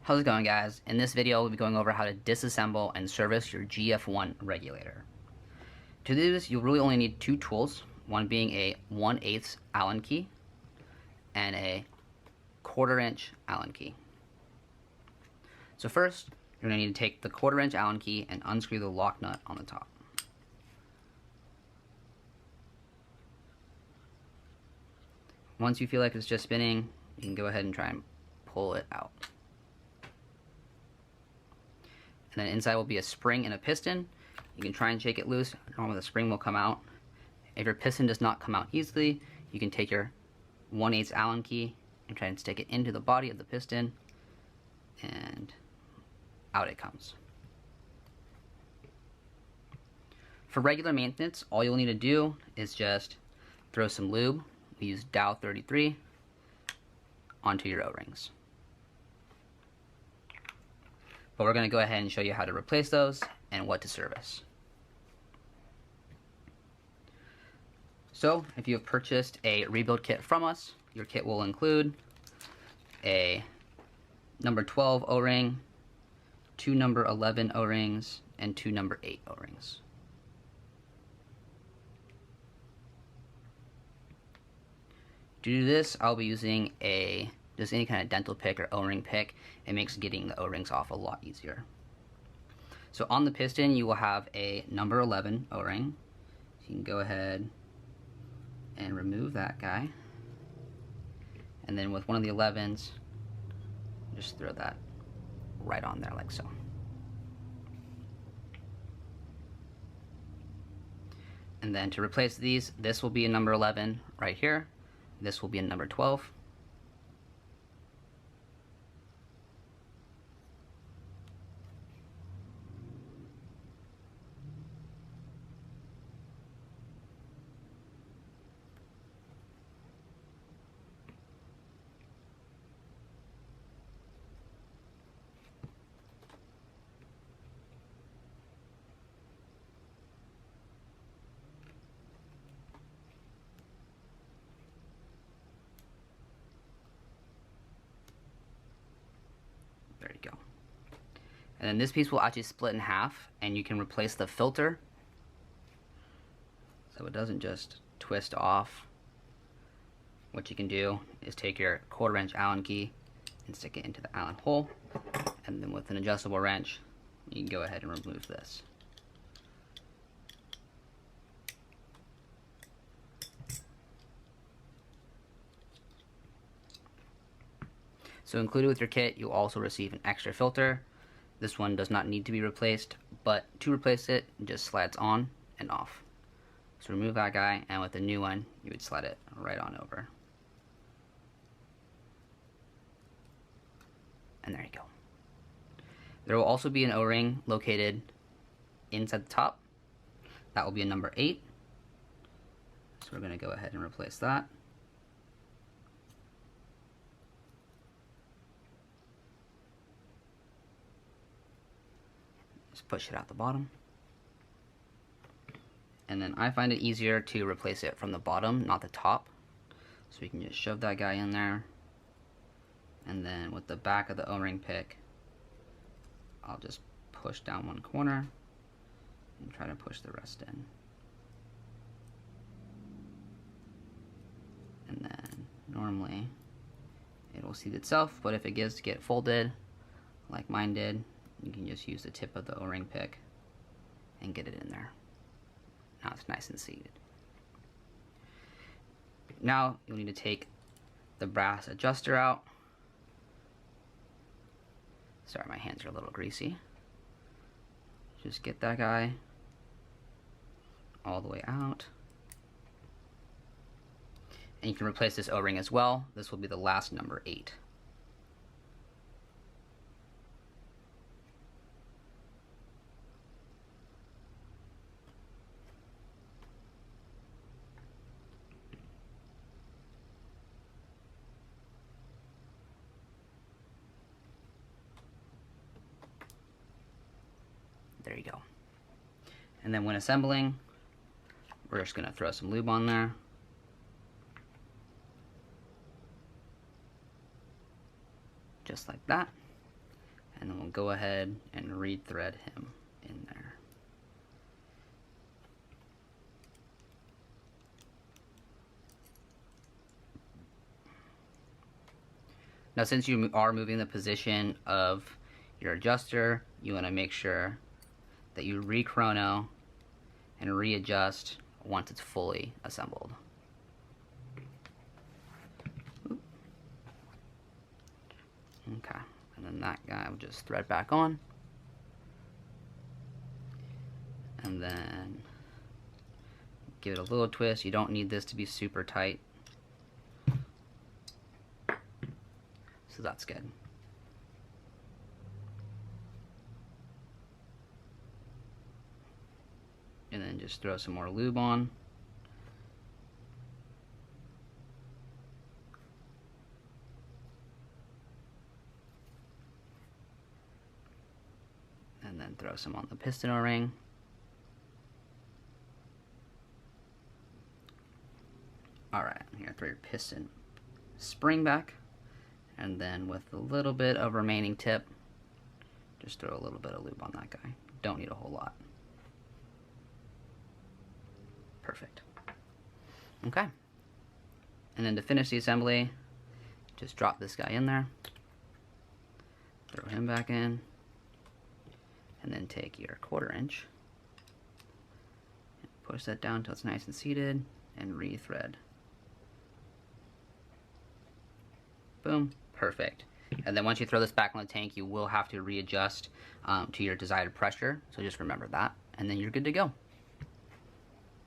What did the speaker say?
How's it going, guys? In this video, we'll be going over how to disassemble and service your GF1 regulator. To do this, you'll really only need two tools, one being a 1/8 Allen key and a 1/4 inch Allen key. So first, you're going to need to take the 1/4 inch Allen key and unscrew the lock nut on the top. Once you feel like it's just spinning, you can go ahead and try and pull it out. And then inside will be a spring and a piston. You can try and shake it loose. Normally the spring will come out. If your piston does not come out easily, you can take your 1/8 Allen key and try and stick it into the body of the piston, and out it comes. For regular maintenance, all you'll need to do is just throw some lube. We use Dow 33 onto your O-rings. But we're going to go ahead and show you how to replace those and what to service. So, if you have purchased a rebuild kit from us, your kit will include a number 12 O-ring, 2 number 11 O-rings, and 2 number 8 O-rings. To do this, I'll be using just any kind of dental pick or O-ring pick. It makes getting the O-rings off a lot easier. So on the piston, you will have a number 11 O-ring. So you can go ahead and remove that guy. And then with one of the 11s, just throw that right on there like so. And then to replace these, this will be a number 11 right here. This will be a number 12. There you go. And then this piece will actually split in half, and you can replace the filter so it doesn't just twist off. What you can do is take your 1/4 inch Allen key and stick it into the Allen hole, and then with an adjustable wrench you can go ahead and remove this. So included with your kit, you'll also receive an extra filter. This one does not need to be replaced, but to replace it, it just slides on and off. So remove that guy, and with the new one, you would slide it right on over. And there you go. There will also be an O-ring located inside the top. That will be a number 8. So we're going to go ahead and replace that. Just push it out the bottom. And then I find it easier to replace it from the bottom, not the top. So we can just shove that guy in there. And then with the back of the O-ring pick, I'll just push down one corner and try to push the rest in. And then normally it will seat itself, but if it gets to get folded like mine did, you can just use the tip of the O-ring pick and get it in there. Now it's nice and seated. Now you'll need to take the brass adjuster out. Sorry, my hands are a little greasy. Just get that guy all the way out. And you can replace this O-ring as well. This will be the last number 8. There you go. And then when assembling, we're just going to throw some lube on there. Just like that. and then we'll go ahead and re-thread him in there. Now, since you are moving the position of your adjuster, you want to make sure that you re-chrono and readjust once it's fully assembled. Okay, and then that guy will just thread back on. And then give it a little twist. You don't need this to be super tight. So that's good. And then just throw some more lube on. And then throw some on the piston O-ring. Alright, here, throw your piston spring back. And then with a little bit of remaining tip, just throw a little bit of lube on that guy. Don't need a whole lot. Perfect. Okay. And then to finish the assembly, just drop this guy in there. Throw him back in. And then take your 1/4 inch. Push that down until it's nice and seated. And re-thread. Boom. Perfect. And then once you throw this back on the tank, you will have to readjust to your desired pressure. So just remember that. And then you're good to go.